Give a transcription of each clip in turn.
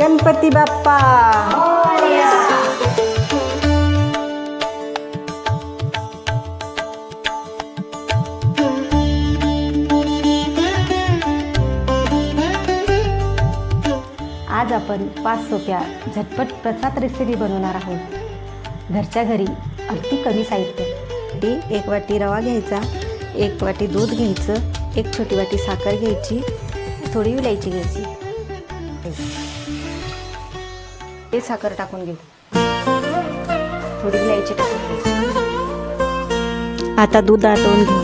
गणपती बाप्पा आज आपण 5 सोप्या झटपट प्रसाद रेसिपी बनवणार आहोत। घरच्या घरी अगदी कमी साहित्य। 1 वाटी रवा घ्यायचा, 1 वाटी दूध घ्यायचं, 1 छोटी वाटी साखर घ्यायची, थोडी विलायची घ्यायची। हे साखर टाकून घेऊ, थोडी विलायची टाकून घ्यायची। आता दूध आटवून घेऊ।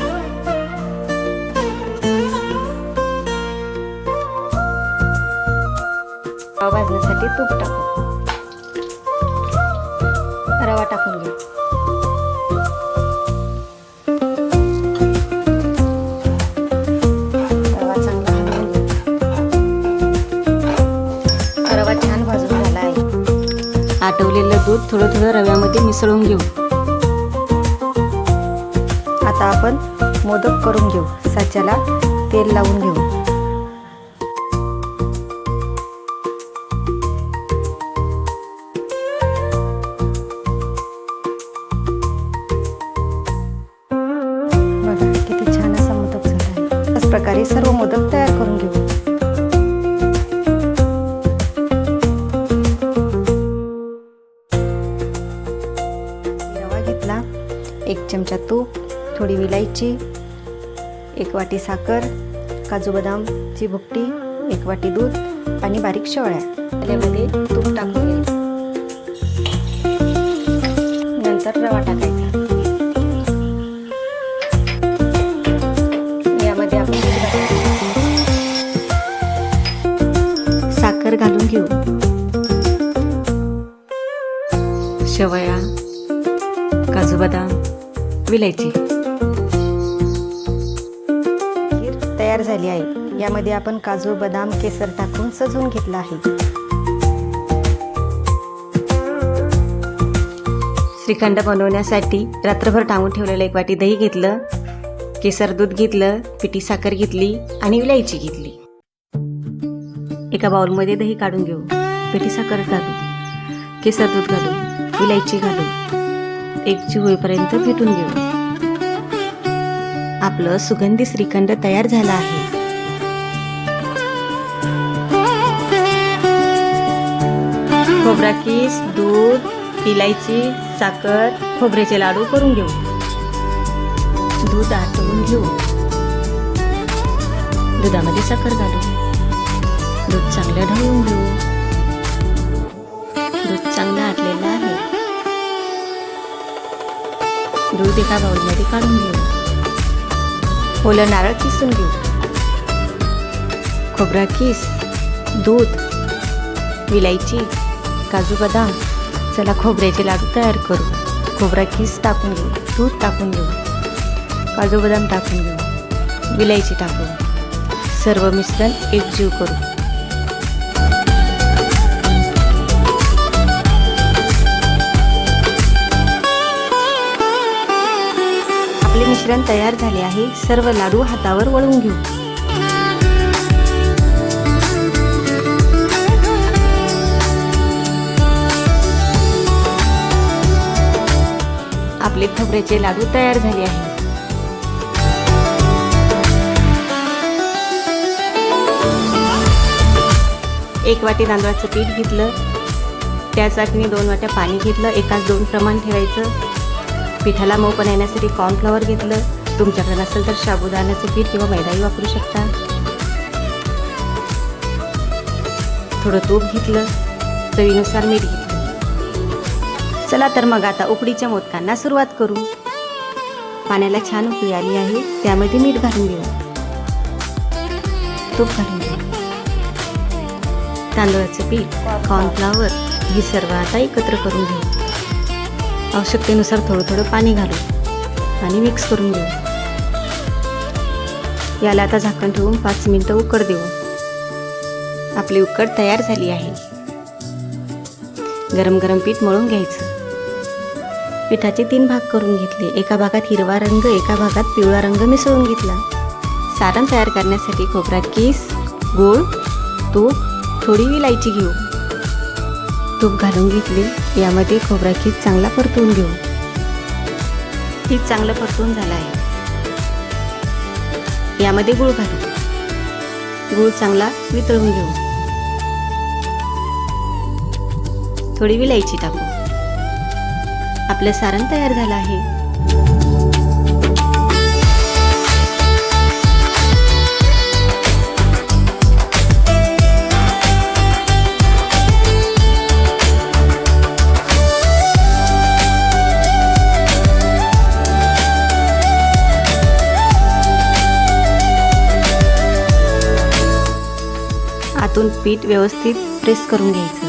रवा भाजण्यासाठी तूप टाकू, रवा टाकून घेऊ। रवा चांगला हलवून घेऊ। रवा छान भाजून झाला आहे। आटवलेलं दूध थोडं थोडं रव्यामध्ये मिसळून घेऊ। आता आपण मोदक करून घेऊ। साच्याला तेल लावून घेऊ। प्रकारे सर्व मोदक तयार करून घेऊ। रवा घेतला, 1 चमचा तूप, थोडी विलायची, 1 वाटी साखर, काजू बदामची भुकटी, 1 वाटी दूध आणि बारीक शेवळ्या। त्यामध्ये तूप टाकून घ्यायचं, नंतर रवा टाकायचा। साखर घालून घेऊ, शेवया, काजू बदाम, विलायची। खीर तयार झाली आहे। यामध्ये आपण काजू बदाम केसर टाकून सजवून घेतलं आहे। श्रीखंड बनवण्यासाठी रात्रभर टांगून ठेवलेलं 1 वाटी दही घेतलं, केसर दूध घेतलं, पिठी साखर घेतली आणि विलायची घेतली। एका बाउलमध्ये दही काढून घेऊ, पिठी साखर घालू, केसर दूध घालू, विलायची घालू, एकजीव होईपर्यंत फेटून घेऊ। आपलं सुगंधी श्रीखंड तयार झालं आहे। खोबरा कीस, दूध, इलायची, साखर, खोबऱ्याचे लाडू करून घेऊ। दूध आटवून घेऊ, दुधामध्ये साखर घालू, दूध चांगलं ढवळून घेऊ। दूध चांगलं आटलेलं आहे। दूध एका बाउलमध्ये काढून घेऊ। ओलं नारळ किसून घेऊ, खोबरा कीस, दूध, विलायची, काजू बदाम। चला खोबऱ्याचे लाडू तयार करू। खोबरा कीस टाकून घेऊ, दूध टाकून घेऊ, काजू बदाम टाकून घेऊ, विलायची टाकून सर्व मिश्रण एकजीव करू। आपले मिश्रण तयार झाले आहे। सर्व लाडू हातावर वळवून घेऊ। आपले खोबऱ्याचे लाडू तयार झाले आहे। एक वाटी तांदळाचं पीठ घेतलं, त्यासाठी 2 वाट्या पाणी घेतलं। एकाच 2 प्रमाण ठेवायचं। पिठाला मऊपणा येण्यासाठी कॉर्नफ्लॉवर घेतलं। तुमच्याकडे नसेल तर साबुदाण्याचं पीठ किंवा मैदाही वापरू शकता। थोडं तूप घेतलं, चवीनुसार मीठ घेतलं। चला तर मग आता उकडीच्या मोदकांना सुरुवात करू। पाण्याला छान उकळी आली आहे, त्यामध्ये मीठ घालून घेऊ, तूप घालून घेऊ, तांदळाचं पीठ, कॉर्नफ्लॉवर ही सर्व आता एकत्र करून घेऊ। आवश्यकतेनुसार थोडं थोडं पाणी घालू आणि मिक्स करून घेऊ। याला आता झाकण ठेवून 5 मिनिटं उकड देऊ। आपली उकड तयार झाली आहे। गरम गरम पीठ मळून घ्यायचं। पिठाचे 3 भाग करून घेतले। एका भागात हिरवा रंग, एका भागात पिवळा रंग मिसळून घेतला। सारण तयार करण्यासाठी खोबरा कीस, गूळ, तूप, थोडी विलायची घेऊ। तूप घालून घेतले. यामध्ये खोबरा खीस चांगला परतवून घेऊ. खीस चांगलं परतवून झालं आहे. यामध्ये गूळ घालू. गूळ चांगला वितळून घेऊ. थोडी विलायची टाकू. आपलं सारण तयार झालं आहे. आतून पीठ व्यवस्थित प्रेस करून घ्यायचं.